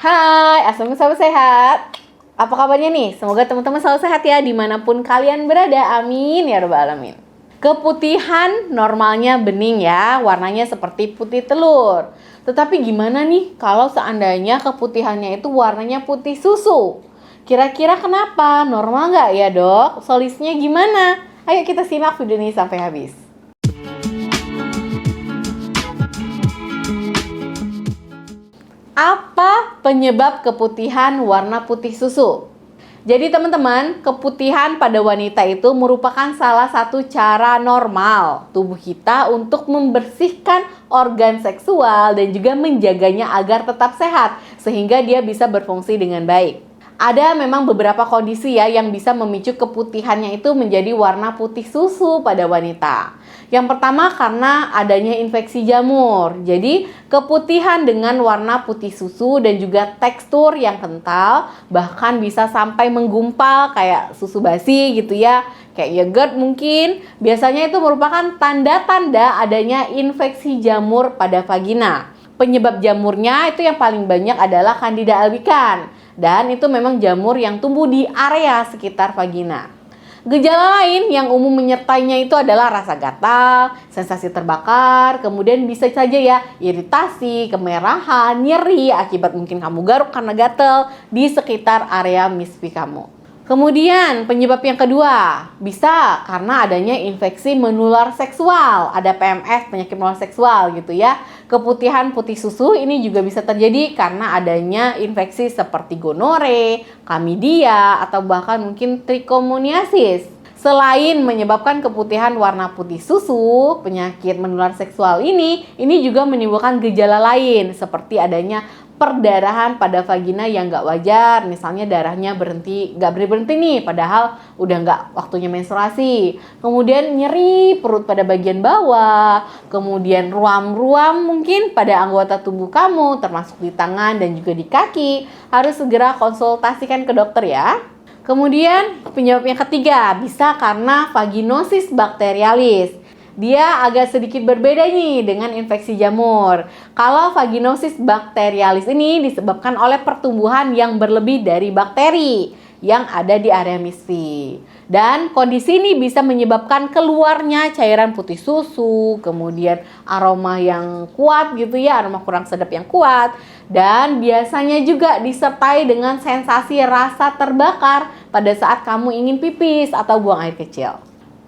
Hai, assalamualaikum sahabat sehat. Apa kabarnya nih? Semoga teman-teman selalu sehat ya dimanapun kalian berada. Amin ya rabbal alamin. Keputihan normalnya bening ya, warnanya seperti putih telur. Tetapi gimana nih kalau seandainya keputihannya itu warnanya putih susu? Kira-kira kenapa? Normal nggak ya dok? Solusinya gimana? Ayo kita simak video ini sampai habis. Apa penyebab keputihan warna putih susu? Jadi teman-teman, keputihan pada wanita itu merupakan salah satu cara normal tubuh kita untuk membersihkan organ seksual dan juga menjaganya agar tetap sehat sehingga dia bisa berfungsi dengan baik. Ada memang beberapa kondisi ya yang bisa memicu keputihannya itu menjadi warna putih susu pada wanita. Yang pertama karena adanya infeksi jamur. Jadi keputihan dengan warna putih susu dan juga tekstur yang kental, bahkan bisa sampai menggumpal kayak susu basi gitu ya, kayak yogurt mungkin. Biasanya itu merupakan tanda-tanda adanya infeksi jamur pada vagina. Penyebab jamurnya itu yang paling banyak adalah Candida albicans. Dan itu memang jamur yang tumbuh di area sekitar vagina. Gejala lain yang umum menyertainya itu adalah rasa gatal, sensasi terbakar, kemudian bisa saja ya iritasi, kemerahan, nyeri akibat mungkin kamu garuk karena gatal di sekitar area misfi kamu. Kemudian penyebab yang kedua bisa karena adanya infeksi menular seksual, ada PMS, penyakit menular seksual gitu ya. Keputihan putih susu ini juga bisa terjadi karena adanya infeksi seperti gonore, chlamydia, atau bahkan mungkin trichomoniasis. Selain menyebabkan keputihan warna putih susu, penyakit menular seksual ini juga menimbulkan gejala lain seperti adanya perdarahan pada vagina yang nggak wajar, misalnya darahnya nggak berhenti nih, padahal udah nggak waktunya menstruasi. Kemudian nyeri perut pada bagian bawah, kemudian ruam-ruam mungkin pada anggota tubuh kamu, termasuk di tangan dan juga di kaki. Harus segera konsultasikan ke dokter ya. Kemudian penyebab yang ketiga bisa karena vaginosis bakterialis. Dia agak sedikit berbeda nih dengan infeksi jamur. Kalau vaginosis bakterialis ini disebabkan oleh pertumbuhan yang berlebih dari bakteri yang ada di area misfi. Dan kondisi ini bisa menyebabkan keluarnya cairan putih susu, kemudian aroma yang kuat gitu ya, aroma kurang sedap yang kuat. Dan biasanya juga disertai dengan sensasi rasa terbakar pada saat kamu ingin pipis atau buang air kecil.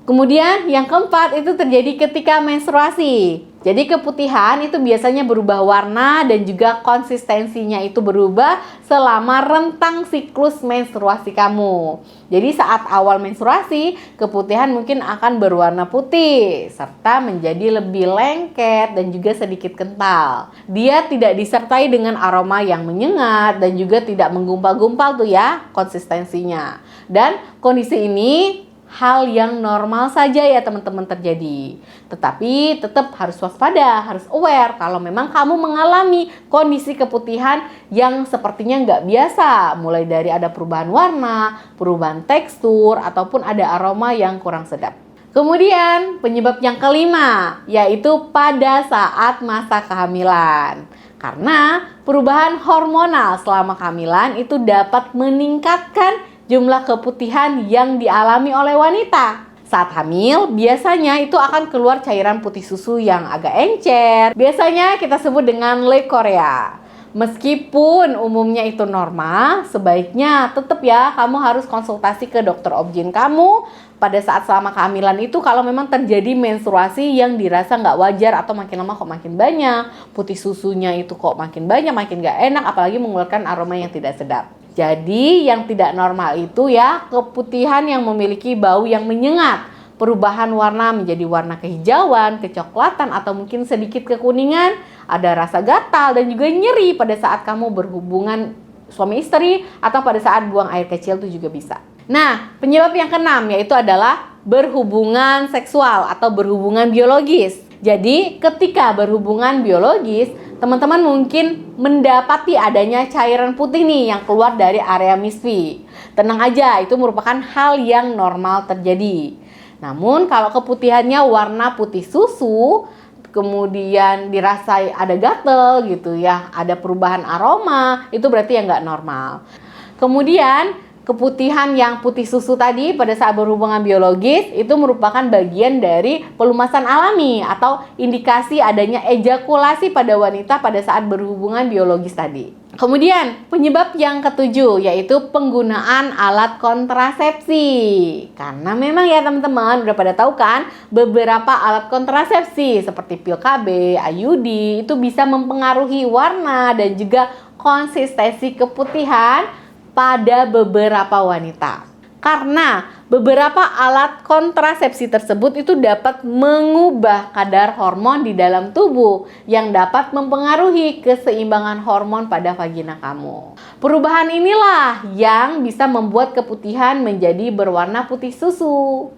Kemudian yang keempat itu terjadi ketika menstruasi. Jadi keputihan itu biasanya berubah warna dan juga konsistensinya itu berubah selama rentang siklus menstruasi kamu. Jadi saat awal menstruasi, keputihan mungkin akan berwarna putih serta menjadi lebih lengket dan juga sedikit kental. Dia tidak disertai dengan aroma yang menyengat dan juga tidak menggumpal-gumpal tuh ya konsistensinya. Dan kondisi ini hal yang normal saja ya teman-teman terjadi. Tetapi tetap harus waspada, harus aware kalau memang kamu mengalami kondisi keputihan yang sepertinya nggak biasa. Mulai dari ada perubahan warna, perubahan tekstur, ataupun ada aroma yang kurang sedap. Kemudian penyebab yang kelima yaitu pada saat masa kehamilan. Karena perubahan hormonal selama kehamilan itu dapat meningkatkan jumlah keputihan yang dialami oleh wanita. Saat hamil, biasanya itu akan keluar cairan putih susu yang agak encer. Biasanya kita sebut dengan leukorea. Meskipun umumnya itu normal, sebaiknya tetap ya kamu harus konsultasi ke dokter obgyn kamu pada saat selama kehamilan itu kalau memang terjadi menstruasi yang dirasa nggak wajar atau makin lama kok makin banyak, putih susunya itu kok makin banyak, makin nggak enak, apalagi mengeluarkan aroma yang tidak sedap. Jadi yang tidak normal itu ya keputihan yang memiliki bau yang menyengat, perubahan warna menjadi warna kehijauan, kecoklatan atau mungkin sedikit kekuningan, ada rasa gatal dan juga nyeri pada saat kamu berhubungan suami istri atau pada saat buang air kecil itu juga bisa. Nah, penyebab yang keenam yaitu adalah berhubungan seksual atau berhubungan biologis. Jadi ketika berhubungan biologis, teman-teman mungkin mendapati adanya cairan putih nih yang keluar dari area misfi. Tenang aja, itu merupakan hal yang normal terjadi. Namun kalau keputihannya warna putih susu, kemudian dirasa ada gatel gitu ya, ada perubahan aroma, itu berarti yang nggak normal. Kemudian keputihan yang putih susu tadi pada saat berhubungan biologis itu merupakan bagian dari pelumasan alami atau indikasi adanya ejakulasi pada wanita pada saat berhubungan biologis tadi. Kemudian penyebab yang ketujuh yaitu penggunaan alat kontrasepsi. Karena memang ya teman-teman udah pada tahu kan, beberapa alat kontrasepsi seperti pil KB, IUD itu bisa mempengaruhi warna dan juga konsistensi keputihan pada beberapa wanita. Karena beberapa alat kontrasepsi tersebut itu dapat mengubah kadar hormon di dalam tubuh yang dapat mempengaruhi keseimbangan hormon pada vagina kamu. Perubahan inilah yang bisa membuat keputihan menjadi berwarna putih susu.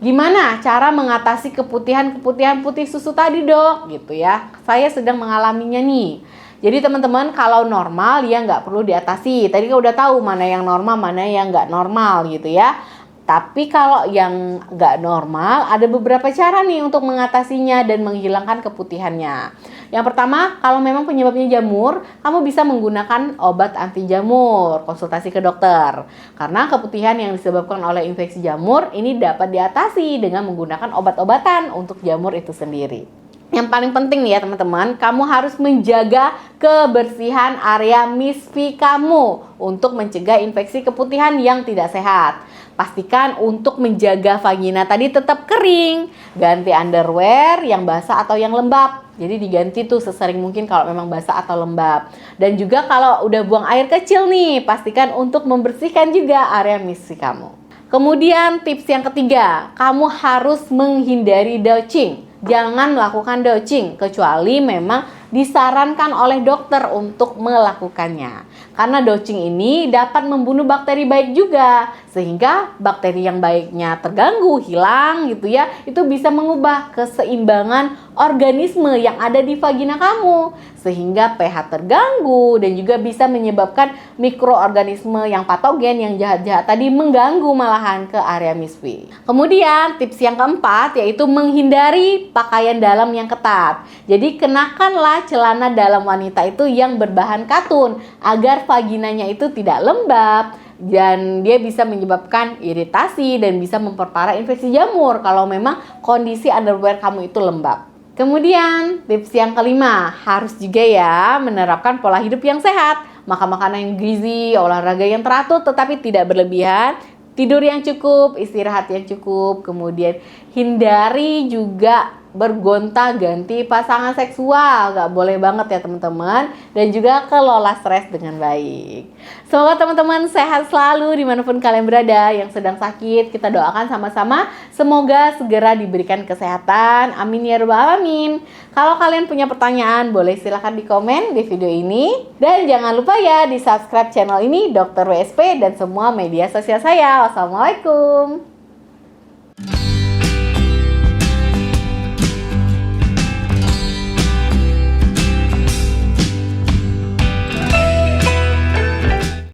Gimana cara mengatasi keputihan putih susu tadi, Dok? Gitu ya. Saya sedang mengalaminya nih. Jadi teman-teman kalau normal ya nggak perlu diatasi. Tadi kan udah tahu mana yang normal, mana yang nggak normal gitu ya. Tapi kalau yang nggak normal ada beberapa cara nih untuk mengatasinya dan menghilangkan keputihannya. Yang pertama, kalau memang penyebabnya jamur, kamu bisa menggunakan obat anti jamur, konsultasi ke dokter. Karena keputihan yang disebabkan oleh infeksi jamur ini dapat diatasi dengan menggunakan obat-obatan untuk jamur itu sendiri. Yang paling penting nih ya teman-teman, kamu harus menjaga kebersihan area misfi kamu untuk mencegah infeksi keputihan yang tidak sehat. Pastikan untuk menjaga vagina tadi tetap kering. Ganti underwear yang basah atau yang lembab. Jadi diganti tuh sesering mungkin kalau memang basah atau lembab. Dan juga kalau udah buang air kecil nih, pastikan untuk membersihkan juga area misfi kamu. Kemudian tips yang ketiga, kamu harus menghindari douching. Jangan melakukan douching kecuali memang disarankan oleh dokter untuk melakukannya. Karena douching ini dapat membunuh bakteri baik juga, sehingga bakteri yang baiknya terganggu, hilang gitu ya. Itu bisa mengubah keseimbangan organisme yang ada di vagina kamu, sehingga pH terganggu dan juga bisa menyebabkan mikroorganisme yang patogen yang jahat-jahat tadi mengganggu malahan ke area misfi. Kemudian tips yang keempat yaitu menghindari pakaian dalam yang ketat. Jadi kenakanlah celana dalam wanita itu yang berbahan katun agar vaginanya itu tidak lembab dan dia bisa menyebabkan iritasi dan bisa memperparah infeksi jamur kalau memang kondisi underwear kamu itu lembab. Kemudian tips yang kelima, harus juga ya menerapkan pola hidup yang sehat. Makan makanan yang gizi, olahraga yang teratur tetapi tidak berlebihan, tidur yang cukup, istirahat yang cukup, kemudian hindari juga bergonta-ganti pasangan seksual, nggak boleh banget ya teman-teman, dan juga kelola stres dengan baik. Semoga teman-teman sehat selalu dimanapun kalian berada. Yang sedang sakit kita doakan sama-sama semoga segera diberikan kesehatan, amin ya rabbal alamin. Kalau kalian punya pertanyaan boleh silahkan di komen di video ini, dan jangan lupa ya di subscribe channel ini Dr. WSP dan semua media sosial saya. Wassalamualaikum.